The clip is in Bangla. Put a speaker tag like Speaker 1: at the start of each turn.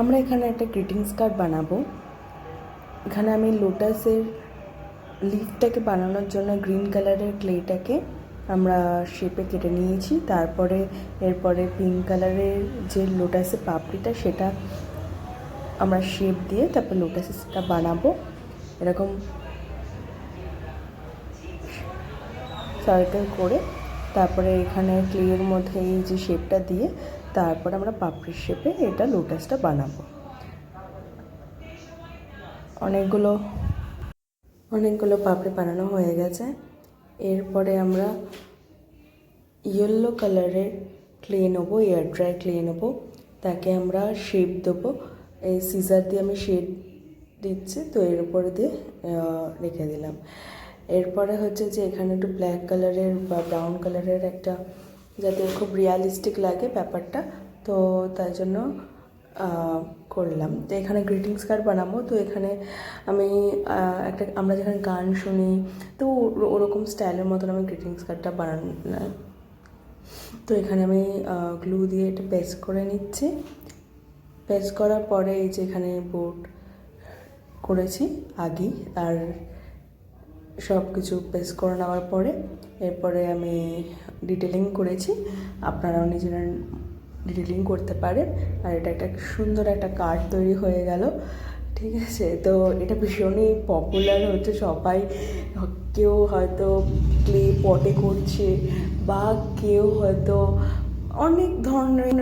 Speaker 1: আমরা এখানে একটা গ্রিটিংস কার্ড বানাবো। এখানে আমি লোটাসের লিফটাকে বানানোর জন্য গ্রিন কালারের ক্লেটাকে আমরা শেপে কেটে নিয়েছি। এরপরে পিঙ্ক কালারের যে লোটাসের পাপড়িটা সেটা আমরা শেপ দিয়ে তারপর লোটাসটা বানাবো। এরকম সার্কেল করে তারপরে এখানে ক্লের মধ্যে এই যে শেপটা দিয়ে তারপরে আমরা পাপড়ির শেপে এটা লোটাসটা বানাবো। অনেকগুলো পাপড়ি বানানো হয়ে গেছে। এরপরে আমরা ইয়েলো কালারের ক্লে নেবো, এয়ার ড্রাই ক্লে নেবো, তাকে আমরা শেপ দেবো। এই সিজার দিয়ে আমি শেপ দিচ্ছি, তো এর উপরে দিয়ে রেখে দিলাম। এরপরে হচ্ছে যে এখানে একটু ব্ল্যাক কালারের বা ব্রাউন কালারের একটা, যাতে খুব রিয়ালিস্টিক লাগে ব্যাপারটা, তো তাই জন্য করলাম। তো এখানে গ্রিটিংস কার্ড বানাবো। তো এখানে আমি আমরা যেখানে গান শুনি তো ওরকম স্টাইলের মতন আমি গ্রিটিংস কার্ডটা বানালাম। তো এখানে আমি গ্লু দিয়ে এটা পেস্ট করে নিচ্ছি। পেস্ট করার পরে এই যে এখানে বোর্ড করেছি আগেই, আর সব কিছু পেস্ট করে নেওয়ার পরে এরপরে আমি ডিটেলিং করেছি। আপনারাও নিজেরা ডিটেলিং করতে পারেন। আর এটা একটা সুন্দর একটা কার্ড তৈরি হয়ে গেল, ঠিক আছে। তো এটা ভীষণই পপুলার হচ্ছে, সবাই, কেউ হয়তো ক্লে পটে করছে বা কেউ হয়তো অনেক ধরনের